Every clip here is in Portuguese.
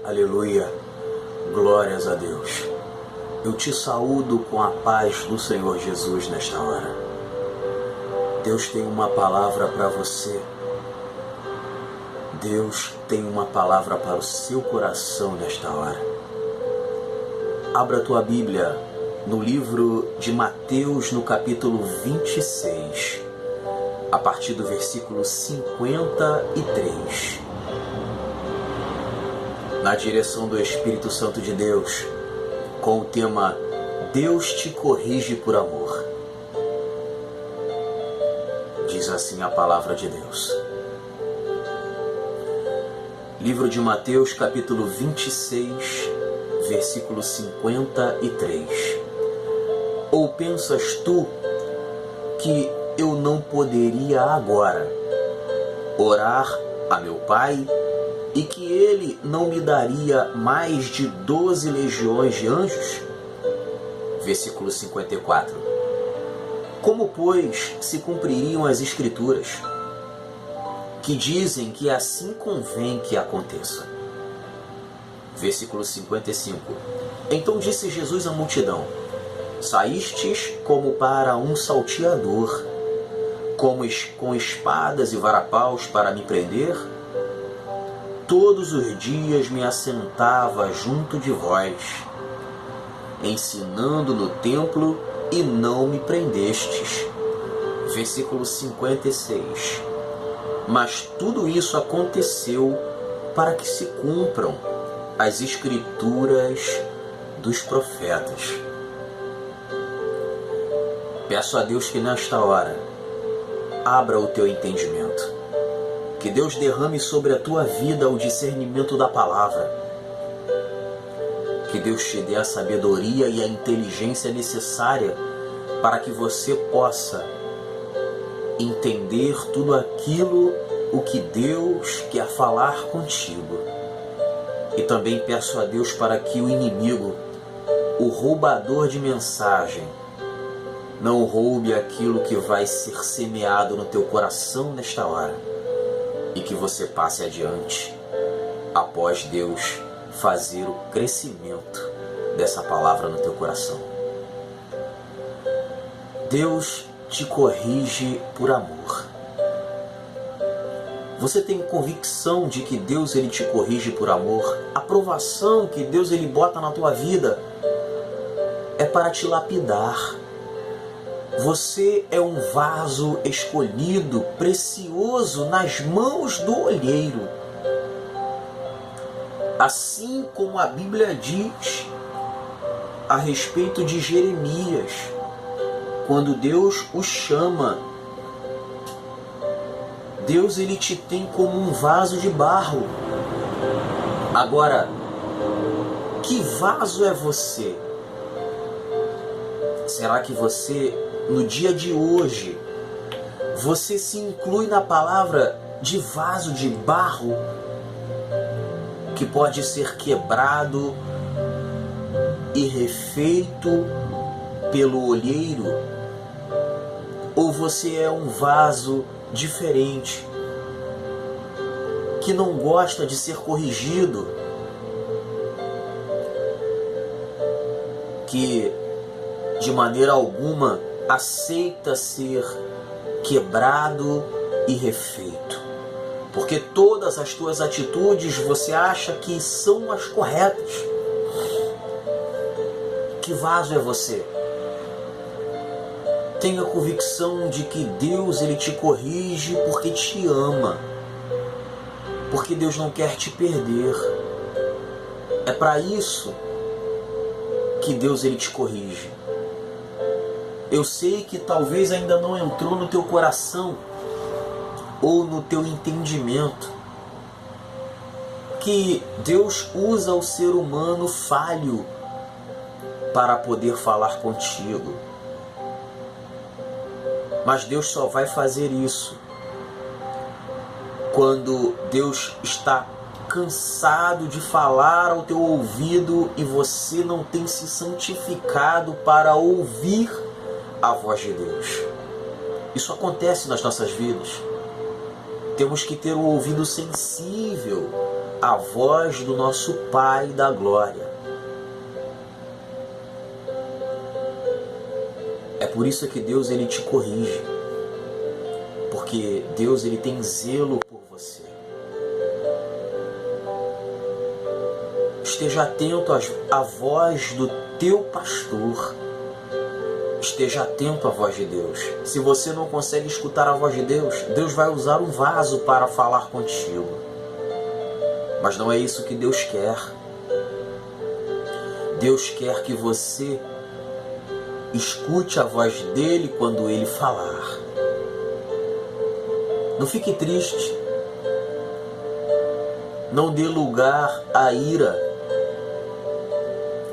Aleluia, glórias a Deus. Eu te saúdo com a paz do Senhor Jesus nesta hora. Deus tem uma palavra para você. Deus tem uma palavra para o seu coração nesta hora. Abra a tua Bíblia no livro de Mateus, no capítulo 26, a partir do versículo 53. Na direção do Espírito Santo de Deus, com o tema Deus te corrige por amor. Diz assim a palavra de Deus. Livro de Mateus, capítulo 26, versículo 53. Ou pensas tu que eu não poderia agora orar a meu Pai e que Ele não me daria mais de 12 legiões de anjos? Versículo 54. Como, pois, se cumpririam as Escrituras, que dizem que assim convém que aconteça? Versículo 55. Então disse Jesus à multidão: saístes como para um salteador, com espadas e varapaus para me prender? Todos os dias me assentava junto de vós, ensinando no templo, e não me prendestes. Versículo 56. Mas tudo isso aconteceu para que se cumpram as Escrituras dos profetas. Peço a Deus que nesta hora abra o teu entendimento. Que Deus derrame sobre a tua vida o discernimento da palavra. Que Deus te dê a sabedoria e a inteligência necessária para que você possa entender tudo aquilo o que Deus quer falar contigo. E também peço a Deus para que o inimigo, o roubador de mensagem, não roube aquilo que vai ser semeado no teu coração nesta hora, e que você passe adiante após Deus fazer o crescimento dessa palavra no teu coração. Deus te corrige por amor. Você tem convicção de que Deus ele te corrige por amor? A provação que Deus ele bota na tua vida é para te lapidar. Você é um vaso escolhido, precioso nas mãos do olheiro. Assim como a Bíblia diz a respeito de Jeremias, quando Deus o chama, Deus ele te tem como um vaso de barro. Agora, que vaso é você? Será que você, no dia de hoje, você se inclui na palavra de vaso de barro que pode ser quebrado e refeito pelo olheiro? Ou você é um vaso diferente, que não gosta de ser corrigido, que de maneira alguma aceita ser quebrado e refeito, porque todas as tuas atitudes você acha que são as corretas? Que vaso é você? Tenha convicção de que Deus ele te corrige porque te ama, porque Deus não quer te perder. É para isso que Deus ele te corrige. Eu sei que talvez ainda não entrou no teu coração ou no teu entendimento que Deus usa o ser humano falho para poder falar contigo. Mas Deus só vai fazer isso quando Deus está cansado de falar ao teu ouvido e você não tem se santificado para ouvir a voz de Deus. Isso acontece nas nossas vidas. Temos que ter o ouvido sensível a voz do nosso Pai da glória. É por isso que Deus ele te corrige, porque Deus ele tem zelo por você. Esteja atento à voz do teu pastor. Esteja atento à voz de Deus. Se você não consegue escutar a voz de Deus, Deus vai usar um vaso para falar contigo. Mas não é isso que Deus quer. Deus quer que você escute a voz dele quando ele falar. Não fique triste. Não dê lugar à ira.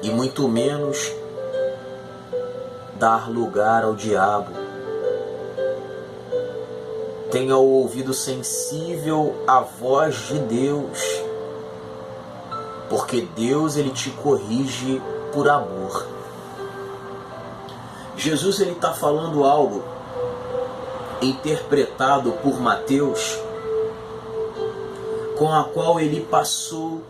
E muito menos dar lugar ao diabo. Tenha o ouvido sensível à voz de Deus, porque Deus ele te corrige por amor. Jesus ele está falando algo interpretado por Mateus, com a qual ele passou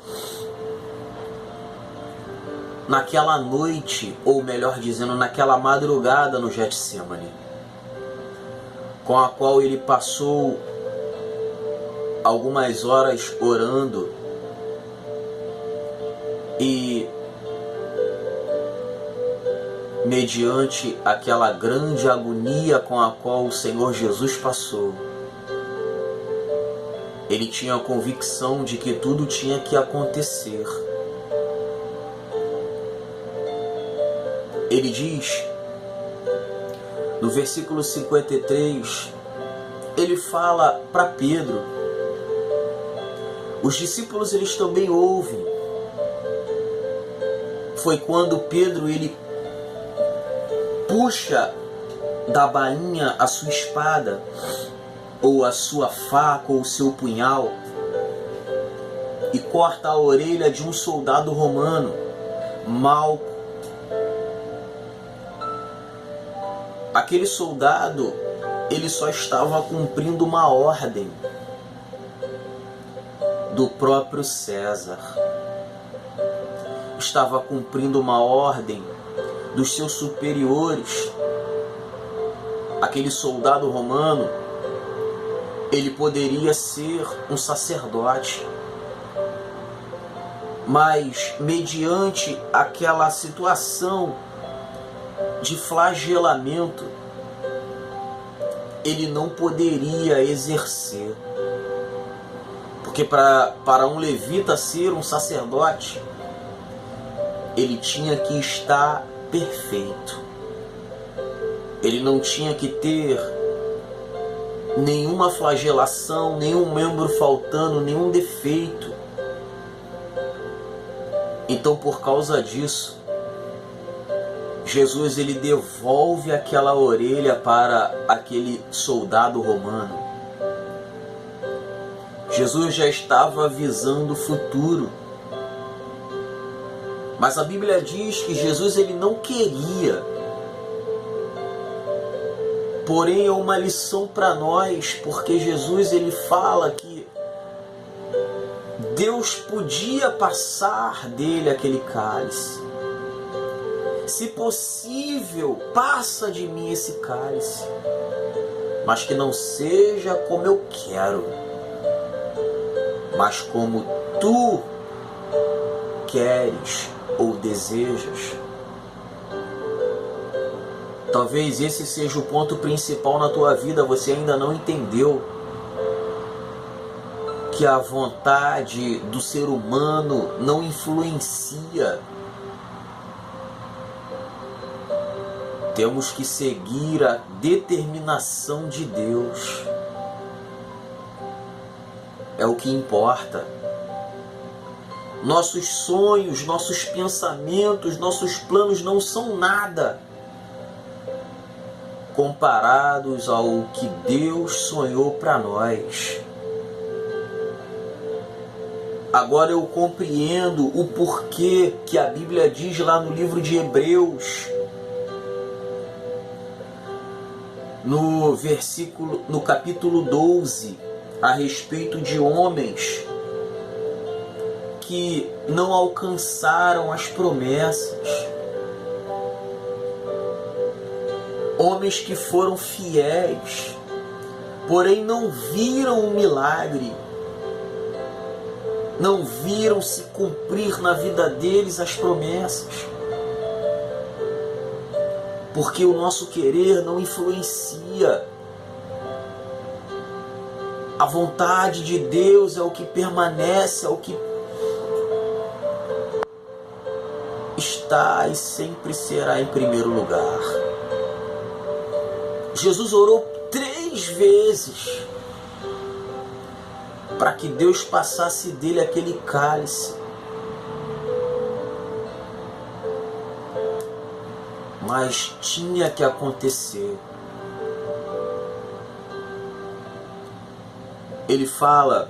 naquela noite, ou melhor dizendo, naquela madrugada no Getsemane, com a qual ele passou algumas horas orando e, mediante aquela grande agonia com a qual o Senhor Jesus passou, ele tinha a convicção de que tudo tinha que acontecer. Ele diz, no versículo 53, ele fala para Pedro. Os discípulos eles também ouvem. Foi quando Pedro ele puxa da bainha a sua espada, ou a sua faca, ou o seu punhal, e corta a orelha de um soldado romano, Malco. Aquele soldado, ele só estava cumprindo uma ordem do próprio César. Estava cumprindo uma ordem dos seus superiores. Aquele soldado romano, ele poderia ser um sacerdote, mas mediante aquela situação de flagelamento, ele não poderia exercer. Porque para um levita ser um sacerdote, ele tinha que estar perfeito. Ele não tinha que ter nenhuma flagelação, nenhum membro faltando, nenhum defeito. Então, por causa disso, Jesus ele devolve aquela orelha para aquele soldado romano. Jesus já estava avisando o futuro. Mas a Bíblia diz que Jesus ele não queria. Porém é uma lição para nós, porque Jesus ele fala que Deus podia passar dele aquele cálice. Se possível, passa de mim esse cálice, mas que não seja como eu quero, mas como tu queres ou desejas. Talvez esse seja o ponto principal na tua vida. Você ainda não entendeu que a vontade do ser humano não influencia. Temos que seguir a determinação de Deus. É o que importa. Nossos sonhos, nossos pensamentos, nossos planos não são nada comparados ao que Deus sonhou para nós. Agora eu compreendo o porquê que a Bíblia diz lá no livro de Hebreus, no capítulo 12, a respeito de homens que não alcançaram as promessas. Homens que foram fiéis, porém não viram o milagre, não viram se cumprir na vida deles as promessas. Porque o nosso querer não influencia. A vontade de Deus é o que permanece, é o que está e sempre será em primeiro lugar. Jesus orou 3 vezes para que Deus passasse dele aquele cálice. Mas tinha que acontecer. Ele fala: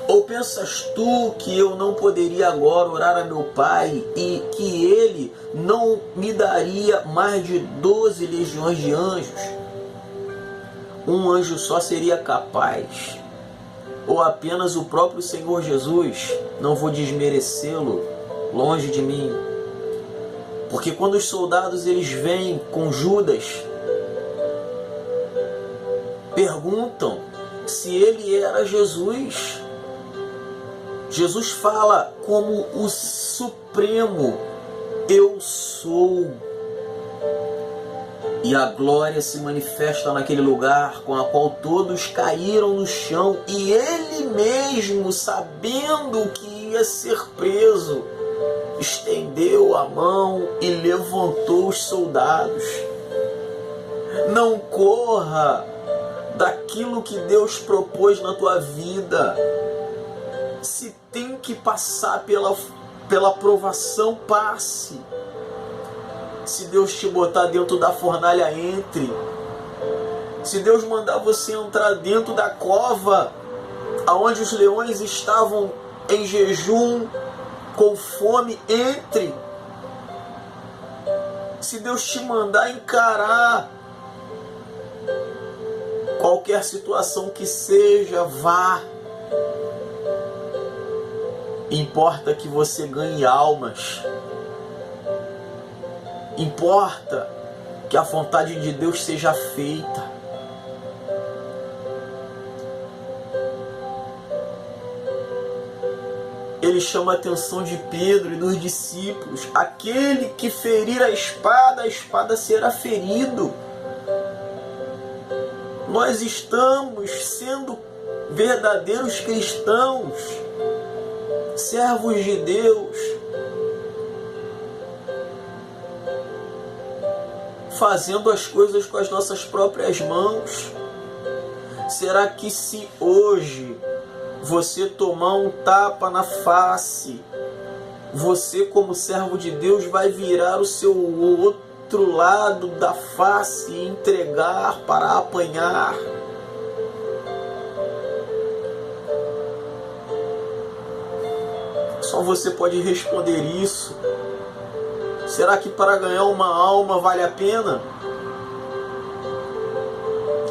ou pensas tu que eu não poderia agora orar a meu Pai e que Ele não me daria mais de 12 legiões de anjos? Um anjo só seria capaz? Ou apenas o próprio Senhor Jesus? Não vou desmerecê-lo, longe de mim. Porque quando os soldados eles vêm com Judas, perguntam se ele era Jesus. Jesus fala como o supremo: eu sou. E a glória se manifesta naquele lugar, com a qual todos caíram no chão, e ele mesmo, sabendo que ia ser preso, estendeu a mão e levantou os soldados. Não corra daquilo que Deus propôs na tua vida. Se tem que passar pela provação, passe. Se Deus te botar dentro da fornalha, entre. Se Deus mandar você entrar dentro da cova, aonde os leões estavam em jejum, com fome, entre. Se Deus te mandar encarar qualquer situação que seja, vá. Importa que você ganhe almas. Importa que a vontade de Deus seja feita. Ele chama a atenção de Pedro e dos discípulos: aquele que ferir a espada será ferido. Nós estamos sendo verdadeiros cristãos, servos de Deus, fazendo as coisas com as nossas próprias mãos. Será que se hoje você tomar um tapa na face, você como servo de Deus vai virar o seu outro lado da face e entregar para apanhar? Só você pode responder isso. Será que para ganhar uma alma vale a pena?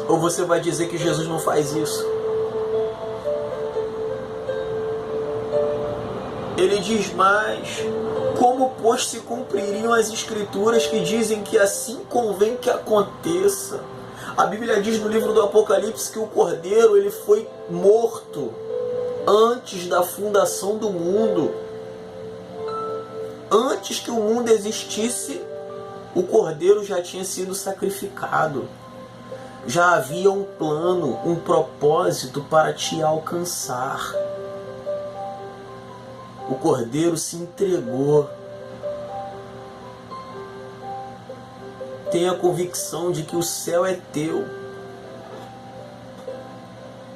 Ou você vai dizer que Jesus não faz isso? Ele diz mais: como pois se cumpririam as escrituras que dizem que assim convém que aconteça? A Bíblia diz no livro do Apocalipse que o Cordeiro ele foi morto antes da fundação do mundo. Antes que o mundo existisse, o Cordeiro já tinha sido sacrificado. Já havia um plano, um propósito para te alcançar. O Cordeiro se entregou. Tenha convicção de que o céu é teu.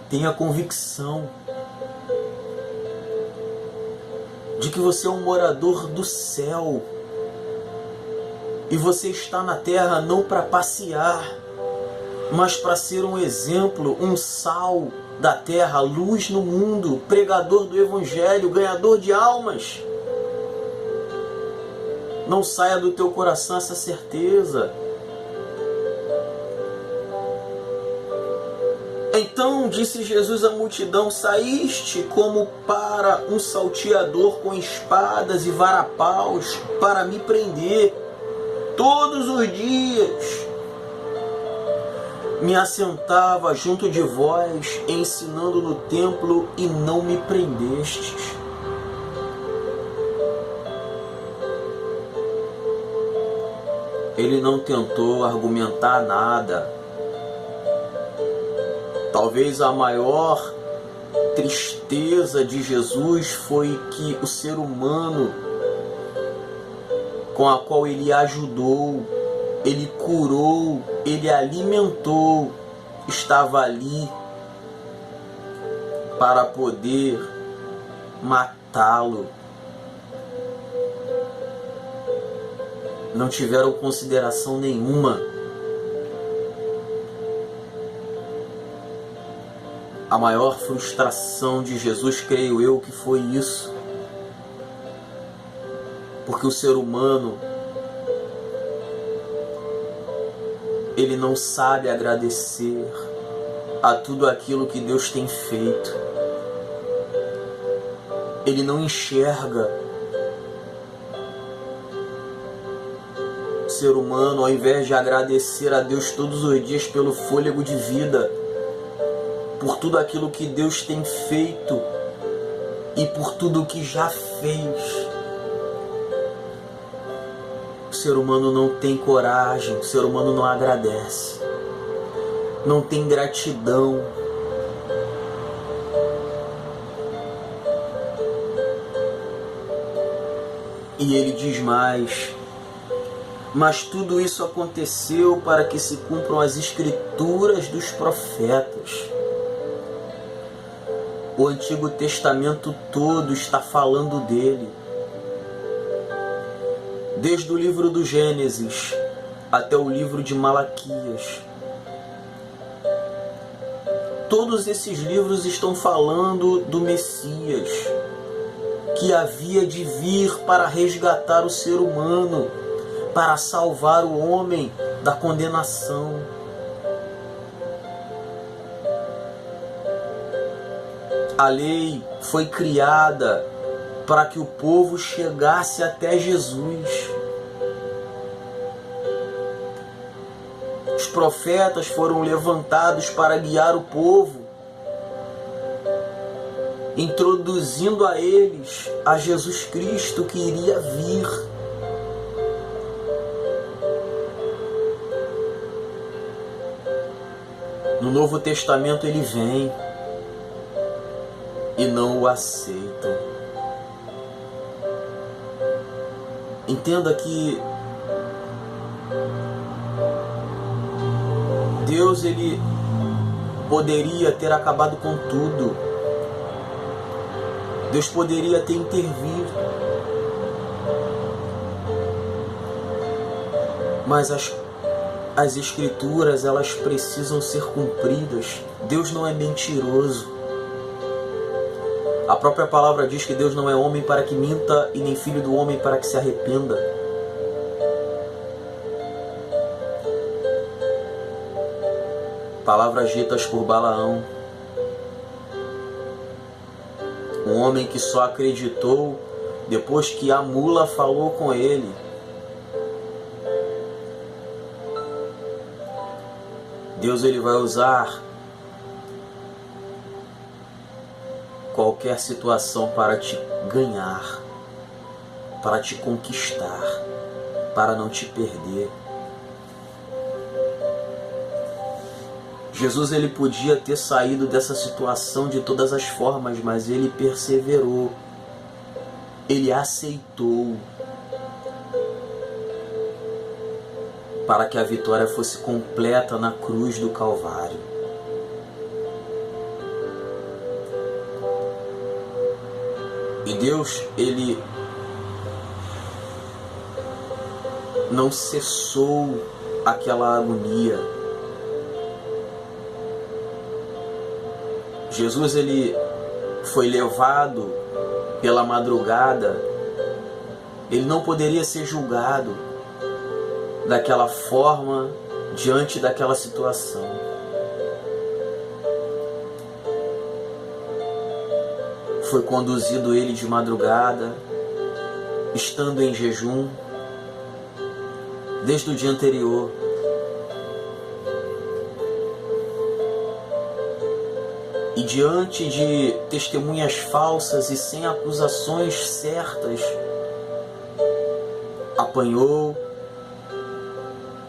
Tenha convicção de que você é um morador do céu. E você está na terra não para passear, mas para ser um exemplo, um sal da terra, luz no mundo, pregador do Evangelho, ganhador de almas. Não saia do teu coração essa certeza. Então disse Jesus à multidão: saíste como para um salteador com espadas e varapaus para me prender. Todos os dias me assentava junto de vós, ensinando no templo, e não me prendestes. Ele não tentou argumentar nada. Talvez a maior tristeza de Jesus foi que o ser humano com a qual ele ajudou, ele curou, ele alimentou, estava ali para poder matá-lo. Não tiveram consideração nenhuma. A maior frustração de Jesus, creio eu, que foi isso. Porque o ser humano, ele não sabe agradecer a tudo aquilo que Deus tem feito. Ele não enxerga. O ser humano, ao invés de agradecer a Deus todos os dias pelo fôlego de vida, por tudo aquilo que Deus tem feito e por tudo que já fez, o ser humano não tem coragem, o ser humano não agradece, não tem gratidão. E ele diz mais: mas tudo isso aconteceu para que se cumpram as escrituras dos profetas. O Antigo Testamento todo está falando dele. Desde o livro do Gênesis até o livro de Malaquias. Todos esses livros estão falando do Messias, que havia de vir para resgatar o ser humano, para salvar o homem da condenação. A lei foi criada para que o povo chegasse até Jesus. Os profetas foram levantados para guiar o povo, introduzindo a eles a Jesus Cristo que iria vir. No Novo Testamento ele vem e não o aceitam. Entenda que Deus, ele poderia ter acabado com tudo. Deus poderia ter intervido. Mas as escrituras, elas precisam ser cumpridas. Deus não é mentiroso. A própria palavra diz que Deus não é homem para que minta e nem filho do homem para que se arrependa. Palavras ditas por Balaão, um homem que só acreditou depois que a mula falou com ele. Deus, ele vai usar qualquer situação para te ganhar, para te conquistar, para não te perder. Jesus, ele podia ter saído dessa situação de todas as formas, mas ele perseverou, ele aceitou, para que a vitória fosse completa na cruz do Calvário. E Deus, ele não cessou aquela agonia. Jesus, ele foi levado pela madrugada. Ele não poderia ser julgado daquela forma, diante daquela situação. foi conduzido ele de madrugada, estando em jejum, desde o dia anterior. E diante de testemunhas falsas e sem acusações certas, apanhou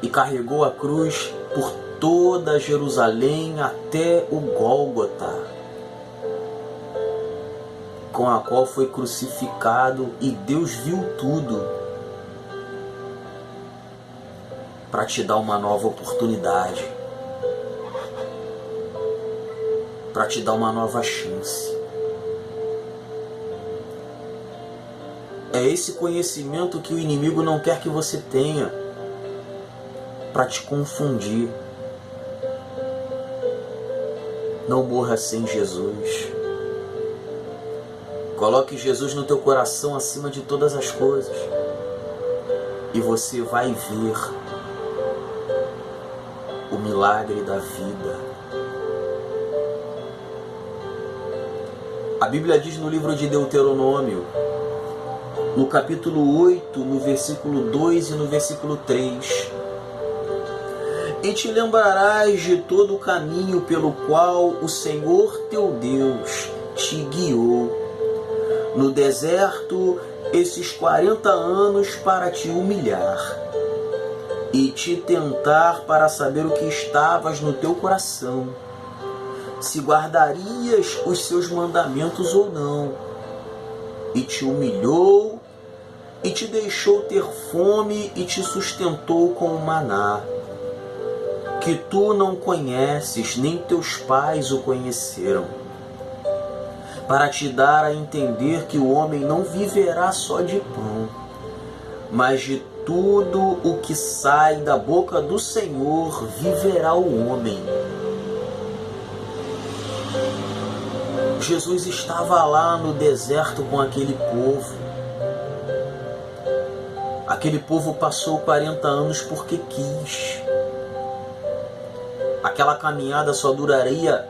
e carregou a cruz por toda Jerusalém até o Gólgota, com a qual foi crucificado, e Deus viu tudo para te dar uma nova oportunidade, para te dar uma nova chance. É esse conhecimento que o inimigo não quer que você tenha, para te confundir. Não morra sem Jesus. Coloque Jesus no teu coração acima de todas as coisas, e você vai ver o milagre da vida. A Bíblia diz no livro de Deuteronômio, no capítulo 8, no versículo 2 e no versículo 3: E te lembrarás de todo o caminho pelo qual o Senhor teu Deus te guiou no deserto esses 40 anos para te humilhar e te tentar para saber o que estavas no teu coração, se guardarias os seus mandamentos ou não. E te humilhou e te deixou ter fome e te sustentou com o maná, que tu não conheces, nem teus pais o conheceram, para te dar a entender que o homem não viverá só de pão, mas de tudo o que sai da boca do Senhor viverá o homem. Jesus estava lá no deserto com aquele povo. Aquele povo passou 40 anos porque quis. Aquela caminhada só duraria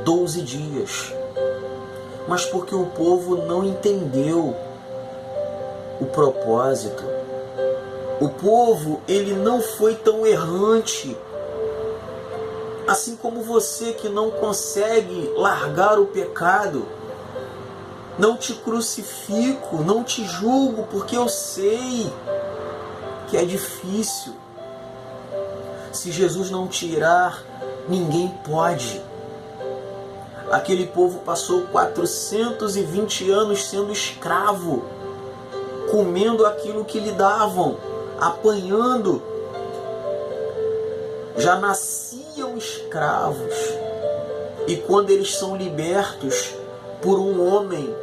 12 dias. Mas porque o povo não entendeu o propósito. O povo, ele não foi tão errante. Assim como você que não consegue largar o pecado. Não te crucifico, não te julgo, porque eu sei que é difícil. Se Jesus não tirar, ninguém pode. Aquele povo passou 420 anos sendo escravo, comendo aquilo que lhe davam, apanhando. Já nasciam escravos. E quando eles são libertos por um homem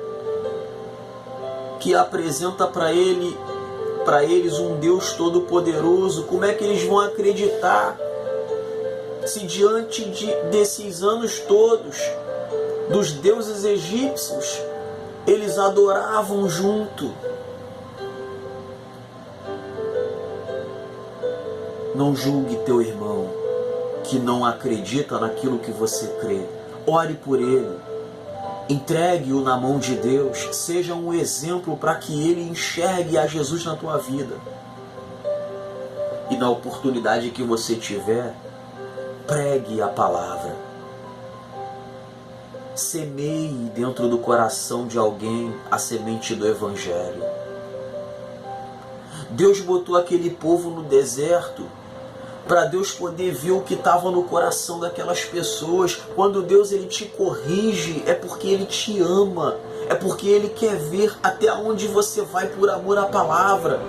que apresenta para eles um Deus todo-poderoso, como é que eles vão acreditar se diante desses anos todos dos deuses egípcios eles adoravam junto? Não julgue teu irmão que não acredita naquilo que você crê. Ore por ele. Entregue-o na mão de Deus. Seja um exemplo para que ele enxergue a Jesus na tua vida. E na oportunidade que você tiver, pregue a palavra. Semeie dentro do coração de alguém a semente do Evangelho. Deus botou aquele povo no deserto para Deus poder ver o que estava no coração daquelas pessoas. Quando Deus ele te corrige, é porque Ele te ama, é porque Ele quer ver até onde você vai por amor à palavra.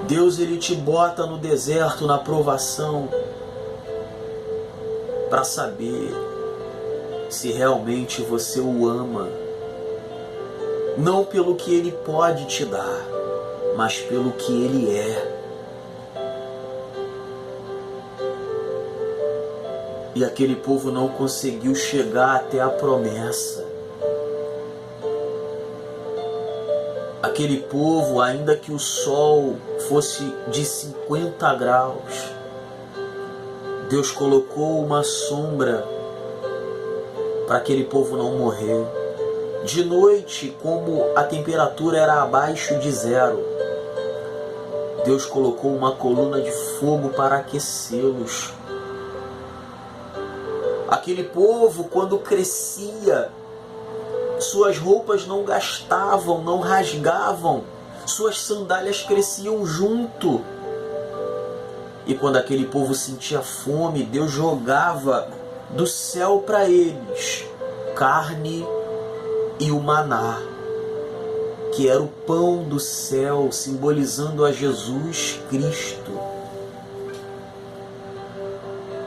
Deus ele te bota no deserto, na provação, para saber se realmente você o ama. Não pelo que Ele pode te dar, mas pelo que Ele é. E aquele povo não conseguiu chegar até a promessa. Aquele povo, ainda que o sol fosse de 50 graus, Deus colocou uma sombra para aquele povo não morrer. De noite, como a temperatura era abaixo de 0, Deus colocou uma coluna de fogo para aquecê-los. Aquele povo, quando crescia, suas roupas não gastavam, não rasgavam, suas sandálias cresciam junto. E quando aquele povo sentia fome, Deus jogava do céu para eles carne e o maná, que era o pão do céu, simbolizando a Jesus Cristo.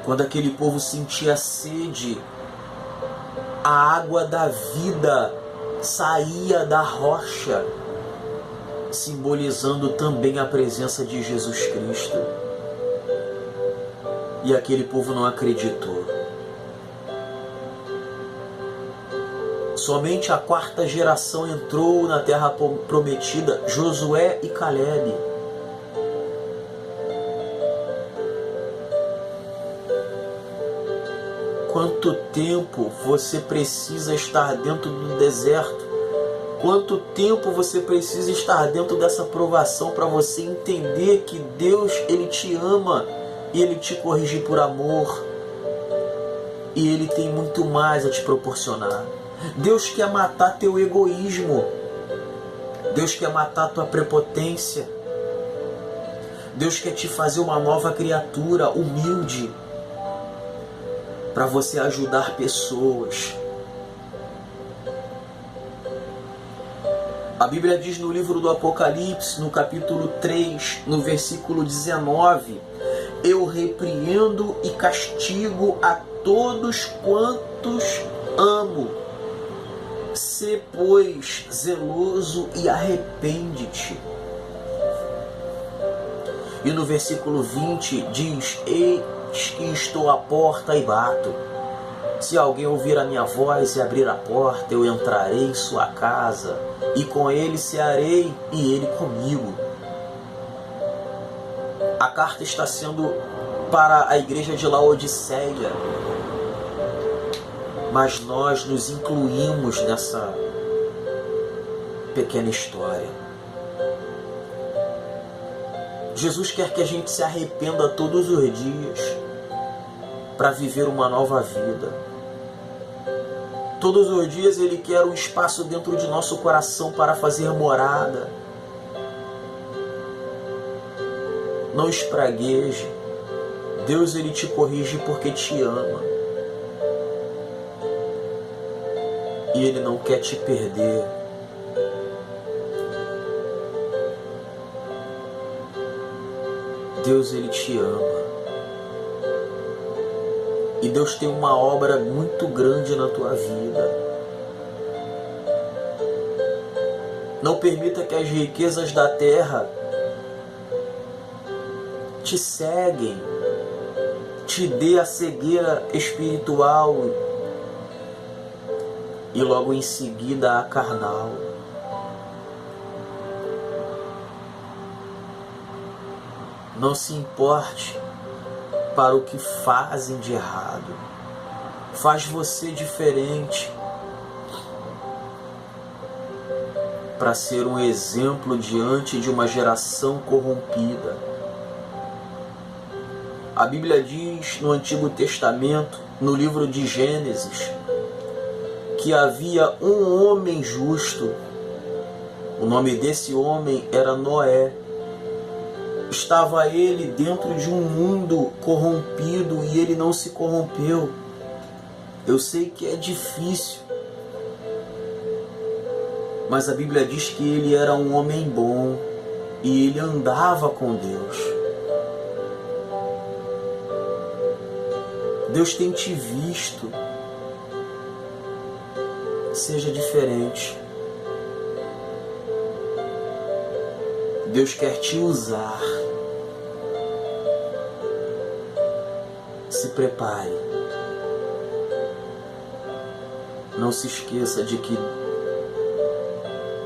Quando aquele povo sentia sede, a água da vida saía da rocha, simbolizando também a presença de Jesus Cristo. E aquele povo não acreditou. Somente a 4ª geração entrou na terra prometida, Josué e Calebe. Quanto tempo você precisa estar dentro do deserto? Quanto tempo você precisa estar dentro dessa provação para você entender que Deus, Ele te ama e Ele te corrige por amor e Ele tem muito mais a te proporcionar. Deus quer matar teu egoísmo. Deus quer matar tua prepotência. Deus quer te fazer uma nova criatura, humilde, para você ajudar pessoas. A Bíblia diz no livro do Apocalipse, no capítulo 3, no versículo 19: eu repreendo e castigo a todos quantos amo. Sê, pois, zeloso e arrepende-te. E no versículo 20 diz: eis que estou à porta e bato. Se alguém ouvir a minha voz e abrir a porta, eu entrarei em sua casa, e com ele cearei, e ele comigo. A carta está sendo para a igreja de Laodiceia, mas nós nos incluímos nessa pequena história. Jesus quer que a gente se arrependa todos os dias para viver uma nova vida. Todos os dias Ele quer um espaço dentro de nosso coração para fazer morada. Não espragueje. Deus, Ele te corrige porque te ama. E Ele não quer te perder. Deus, Ele te ama. E Deus tem uma obra muito grande na tua vida. Não permita que as riquezas da terra te ceguem, te dê a cegueira espiritual e logo em seguida a carnal. Não se importe para o que fazem de errado. Faz você diferente para ser um exemplo diante de uma geração corrompida. A Bíblia diz no Antigo Testamento, no livro de Gênesis, que havia um homem justo. O nome desse homem era Noé. Estava ele dentro de um mundo corrompido e ele não se corrompeu. Eu sei que é difícil, mas a Bíblia diz que ele era um homem bom e ele andava com Deus. Deus tem te visto. Seja diferente. Deus quer te usar. Se prepare. Não se esqueça de que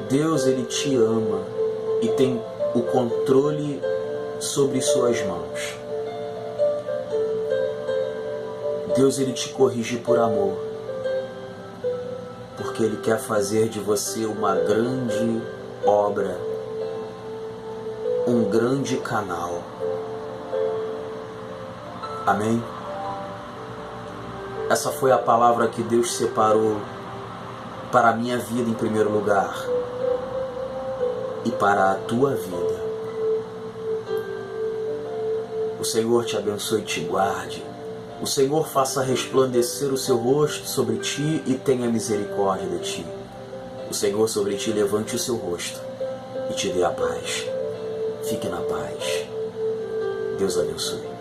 Deus, Ele te ama e tem o controle sobre suas mãos. Deus, Ele te corrige por amor. porque Ele quer fazer de você uma grande obra, um grande canal. Amém? Essa foi a palavra que Deus separou para a minha vida em primeiro lugar e para a tua vida. O Senhor te abençoe e te guarde. O Senhor faça resplandecer o seu rosto sobre ti e tenha misericórdia de ti. O Senhor sobre ti levante o seu rosto e te dê a paz. Fique na paz. Deus abençoe.